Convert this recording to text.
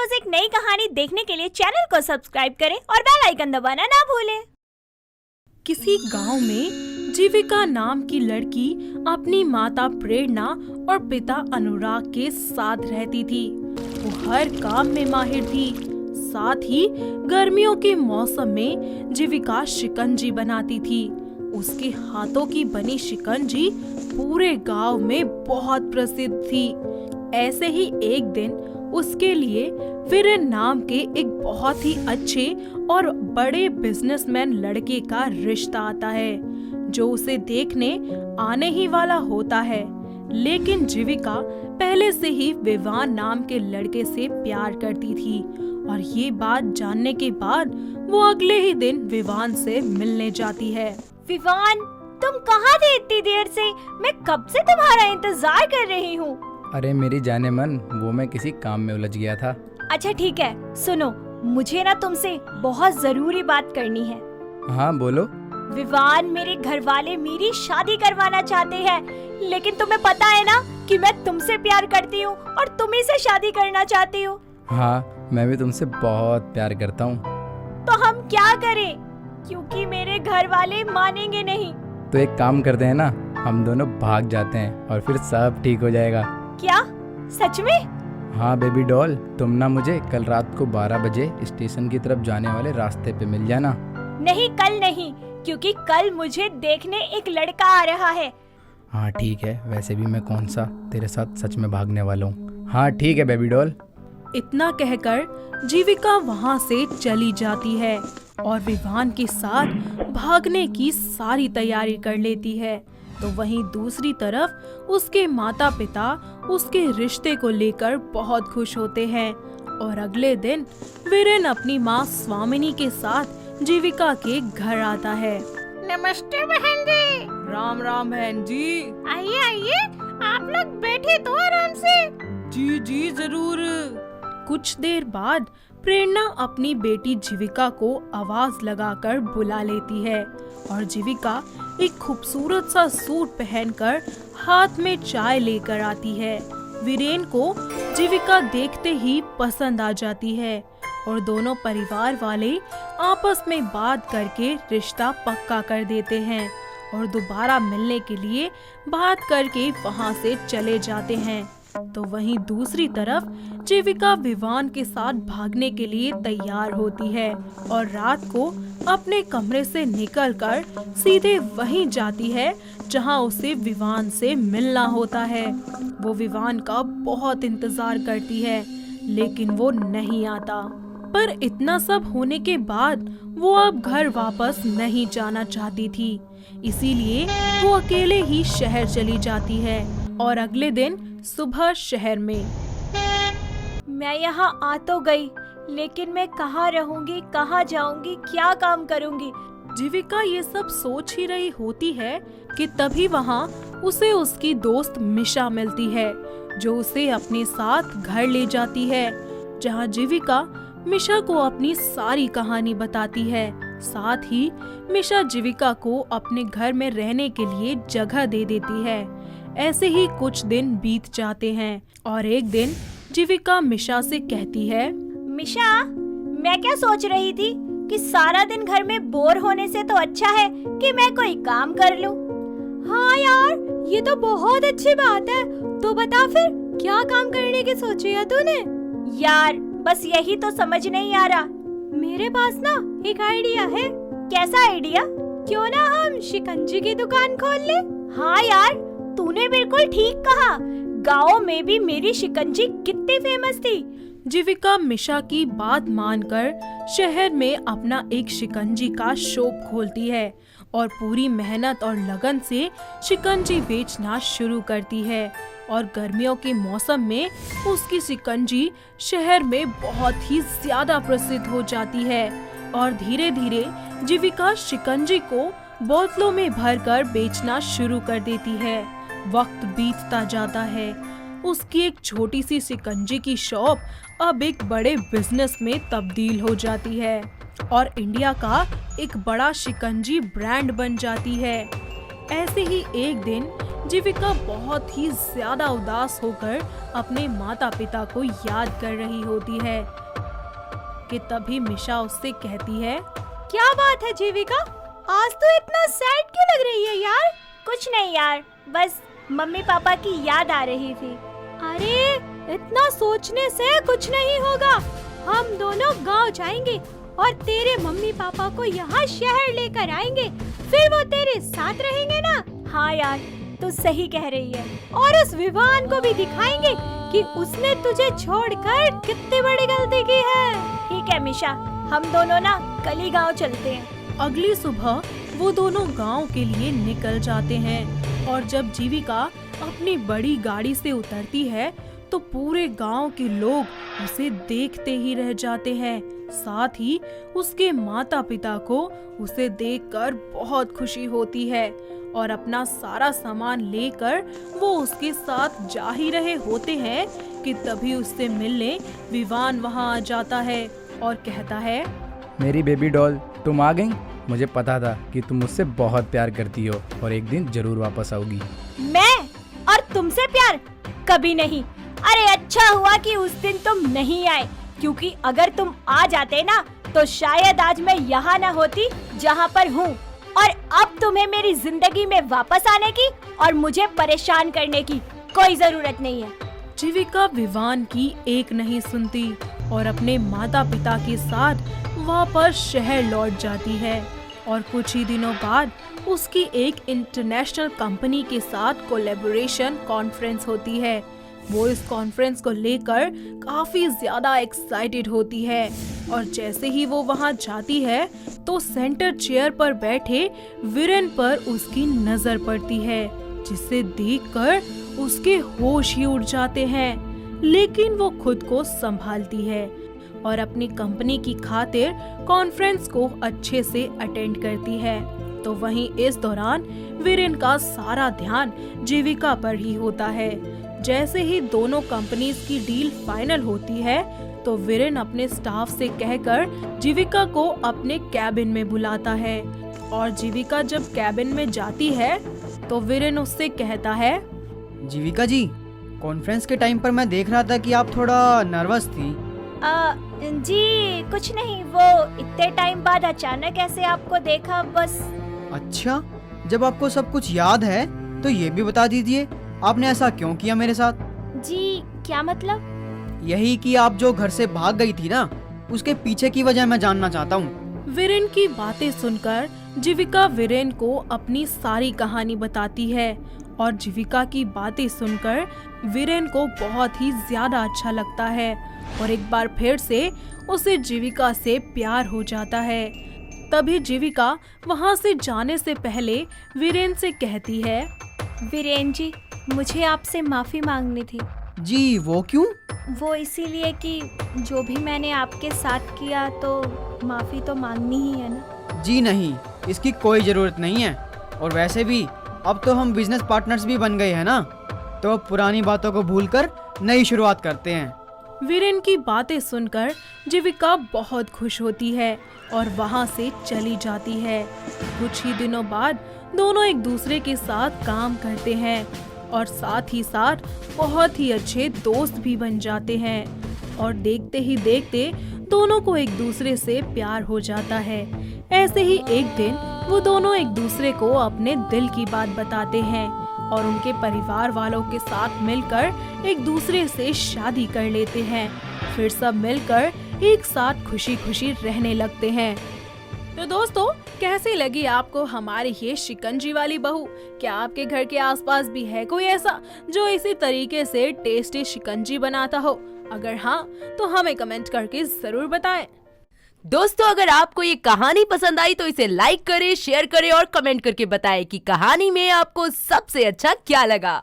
रोज एक नई कहानी देखने के लिए चैनल को सब्सक्राइब करें और बेल आइकन दबाना ना भूलें। किसी गांव में जीविका नाम की लड़की अपनी माता प्रेरणा और पिता अनुराग के साथ रहती थी। वो हर काम में माहिर थी। साथ ही गर्मियों के मौसम में जीविका शिकंजी बनाती थी। उसके हाथों की बनी शिकंजी पूरे गांव में बहुत प्रसिद्ध थी। ऐसे ही एक दिन उसके लिए वीरेन नाम के एक बहुत ही अच्छे और बड़े बिजनेसमैन लड़के का रिश्ता आता है, जो उसे देखने आने ही वाला होता है। लेकिन जीविका पहले से ही विवान नाम के लड़के से प्यार करती थी और ये बात जानने के बाद वो अगले ही दिन विवान से मिलने जाती है। विवान, तुम कहाँ थे इतनी देर से? मैं कब से तुम्हारा इंतजार कर रही हूँ। अरे मेरी जाने मन, वो मैं किसी काम में उलझ गया था। अच्छा ठीक है, सुनो, मुझे ना तुमसे बहुत जरूरी बात करनी है। हाँ बोलो। विवान, मेरे घर वाले मेरी शादी करवाना चाहते हैं, लेकिन तुम्हें पता है ना कि मैं तुमसे प्यार करती हूँ और तुम ही से शादी करना चाहती हूँ। हाँ, मैं भी तुमसे बहुत प्यार करता हूँ। तो हम क्या करें, क्योंकि मेरे घर वाले मानेंगे नहीं। तो एक काम करते हैं ना, हम दोनों भाग जाते हैं और फिर सब ठीक हो जाएगा। क्या सच में? हाँ बेबी डॉल, तुम ना मुझे कल रात को 12 बजे स्टेशन की तरफ जाने वाले रास्ते पे मिल जाना। नहीं, कल नहीं, क्योंकि कल मुझे देखने एक लड़का आ रहा है। हाँ ठीक है, वैसे भी मैं कौन सा तेरे साथ सच में भागने वाला हूँ। हाँ ठीक है बेबी डॉल। इतना कहकर जीविका वहाँ से चली जाती है और विवान के साथ भागने की सारी तैयारी कर लेती है। तो वहीं दूसरी तरफ उसके माता पिता उसके रिश्ते को लेकर बहुत खुश होते हैं और अगले दिन वीरेन अपनी माँ स्वामिनी के साथ जीविका के घर आता है। नमस्ते बहन जी। राम राम बहन जी। आइए आइए, आप लोग बैठे तो आराम से। जी जी जरूर। कुछ देर बाद प्रेरणा अपनी बेटी जीविका को आवाज लगाकर बुला लेती है और जीविका एक खूबसूरत सा सूट पहनकर हाथ में चाय लेकर आती है। वीरेन को जीविका देखते ही पसंद आ जाती है और दोनों परिवार वाले आपस में बात करके रिश्ता पक्का कर देते हैं और दोबारा मिलने के लिए बात करके वहां से चले जाते हैं। तो वहीं दूसरी तरफ जीविका विवान के साथ भागने के लिए तैयार होती है और रात को अपने कमरे से निकलकर सीधे वहीं जाती है जहां उसे विवान से मिलना होता है। वो विवान का बहुत इंतजार करती है, लेकिन वो नहीं आता। पर इतना सब होने के बाद वो अब घर वापस नहीं जाना चाहती थी, इसीलिए वो अकेले ही शहर चली जाती है और अगले दिन सुबह शहर में। मैं यहाँ आ तो गई, लेकिन मैं कहाँ रहूंगी, कहाँ जाऊंगी, क्या काम करूंगी? जीविका ये सब सोच ही रही होती है कि तभी वहाँ उसे उसकी दोस्त मिशा मिलती है, जो उसे अपने साथ घर ले जाती है, जहाँ जीविका मिशा को अपनी सारी कहानी बताती है। साथ ही मिशा जीविका को अपने घर में रहने के लिए जगह दे देती है। ऐसे ही कुछ दिन बीत जाते हैं और एक दिन जीविका मिशा से कहती है, मिशा, मैं क्या सोच रही थी कि सारा दिन घर में बोर होने से तो अच्छा है कि मैं कोई काम कर लूं। हाँ यार, ये तो बहुत अच्छी बात है। तो बता फिर, क्या काम करने की सोची है तूने? यार बस यही तो समझ नहीं आ रहा। मेरे पास ना एक आइडिया है। कैसा आइडिया? क्यों ना हम शिकंजी की दुकान खोल ले? हाँ यार, तूने बिल्कुल ठीक कहा। गाँव में भी मेरी शिकंजी कितनी फेमस थी। जीविका मिशा की बात मानकर शहर में अपना एक शिकंजी का शॉप खोलती है और पूरी मेहनत और लगन से शिकंजी बेचना शुरू करती है और गर्मियों के मौसम में उसकी शिकंजी शहर में बहुत ही ज्यादा प्रसिद्ध हो जाती है और धीरे धीरे जीविका शिकंजी को बोतलों में भरकर बेचना शुरू कर देती है। वक्त बीतता जाता है। उसकी एक छोटी सी शिकंजी की शॉप अब एक बड़े बिजनेस में तब्दील हो जाती है और इंडिया का एक बड़ा शिकंजी ब्रांड बन जाती है। ऐसे ही एक दिन जीविका बहुत ही ज्यादा उदास होकर अपने माता पिता को याद कर रही होती है कि तभी मिशा उससे कहती है, क्या बात है जीविका, आज तो इतना सैड क्यों लग रही है यार? कुछ नहीं यार, बस मम्मी पापा की याद आ रही थी। अरे इतना सोचने से कुछ नहीं होगा, हम दोनों गांव जाएंगे और तेरे मम्मी पापा को यहाँ शहर लेकर आएंगे, फिर वो तेरे साथ रहेंगे ना? हाँ यार, तू सही कह रही है। और उस विवान को भी दिखाएंगे कि उसने तुझे छोड़कर कितनी बड़ी गलती की है। ठीक है मिशा, हम दोनों ना कल ही गाँव चलते हैं। अगली सुबह वो दोनों गांव के लिए निकल जाते हैं और जब जीविका अपनी बड़ी गाड़ी से उतरती है तो पूरे गांव के लोग उसे देखते ही रह जाते हैं। साथ ही उसके माता पिता को उसे देखकर बहुत खुशी होती है और अपना सारा सामान लेकर वो उसके साथ जा ही रहे होते हैं कि तभी उससे मिलने विवान वहां आ जाता है और कहता है, मेरी बेबी डॉल, तुम आ गई। मुझे पता था कि तुम मुझसे बहुत प्यार करती हो और एक दिन जरूर वापस आओगी। मैं और तुमसे प्यार? कभी नहीं। अरे अच्छा हुआ कि उस दिन तुम नहीं आए, क्योंकि अगर तुम आ जाते ना तो शायद आज मैं यहाँ न होती जहाँ पर हूँ। और अब तुम्हें मेरी जिंदगी में वापस आने की और मुझे परेशान करने की कोई जरूरत नहीं है। जीविका विवान की एक नहीं सुनती और अपने माता पिता के साथ वापस शहर लौट जाती है और कुछ ही दिनों बाद उसकी एक इंटरनेशनल कंपनी के साथ कोलैबोरेशन कॉन्फ्रेंस होती है। वो इस कॉन्फ्रेंस को लेकर काफी ज्यादा एक्साइटेड होती है और जैसे ही वो वहां जाती है तो सेंटर चेयर पर बैठे वीरेन पर उसकी नजर पड़ती है, जिसे देखकर उसके होश ही उड़ जाते हैं। लेकिन वो खुद को संभालती है और अपनी कंपनी की खातिर कॉन्फ्रेंस को अच्छे से अटेंड करती है। तो वहीं इस दौरान वीरेन का सारा ध्यान जीविका पर ही होता है। जैसे ही दोनों कंपनीज की डील फाइनल होती है तो वीरेन अपने स्टाफ से कहकर जीविका को अपने कैबिन में बुलाता है और जीविका जब कैबिन में जाती है तो वीरेन उससे कहता है, जीविका जी, कॉन्फ्रेंस के टाइम पर मैं देख रहा था कि आप थोड़ा नर्वस थी। जी कुछ नहीं, वो इतने टाइम बाद अचानक ऐसे आपको देखा बस। अच्छा, जब आपको सब कुछ याद है तो ये भी बता दीजिए आपने ऐसा क्यों किया मेरे साथ? जी क्या मतलब? यही कि आप जो घर से भाग गई थी ना, उसके पीछे की वजह मैं जानना चाहता हूँ। वीरेन की बातें सुनकर जीविका वीरेन को अपनी सारी कहानी बताती है और जीविका की बातें सुनकर वीरेन को बहुत ही ज्यादा अच्छा लगता है और एक बार फिर से उसे जीविका से प्यार हो जाता है। तभी जीविका वहाँ से जाने से पहले वीरेन से कहती है, वीरेन जी, मुझे आपसे माफी मांगनी थी। जी वो क्यों? वो इसीलिए कि जो भी मैंने आपके साथ किया तो माफी तो मांगनी ही है ना। जी नहीं, इसकी कोई जरूरत नहीं है। और वैसे भी अब तो हम बिजनेस पार्टनर्स भी बन गए हैं ना, तो अब पुरानी बातों को भूलकर नई शुरुआत करते हैं। वीरेन की बातें सुनकर जीविका बहुत खुश होती है और वहाँ से चली जाती है। कुछ ही दिनों बाद दोनों एक दूसरे के साथ काम करते हैं और साथ ही साथ बहुत ही अच्छे दोस्त भी बन जाते हैं और देखते ही देखते दोनों को एक दूसरे से प्यार हो जाता है। ऐसे ही एक दिन वो दोनों एक दूसरे को अपने दिल की बात बताते हैं और उनके परिवार वालों के साथ मिलकर एक दूसरे से शादी कर लेते हैं। फिर सब मिलकर एक साथ खुशी खुशी रहने लगते हैं। तो दोस्तों, कैसी लगी आपको हमारी ये शिकंजी वाली बहू? क्या आपके घर के आसपास भी है कोई ऐसा जो इसी तरीके से टेस्टी शिकंजी बनाता हो? अगर हाँ तो हमें कमेंट करके जरूर बताएं। दोस्तों, अगर आपको ये कहानी पसंद आई तो इसे लाइक करें, शेयर करें और कमेंट करके बताएं कि कहानी में आपको सबसे अच्छा क्या लगा।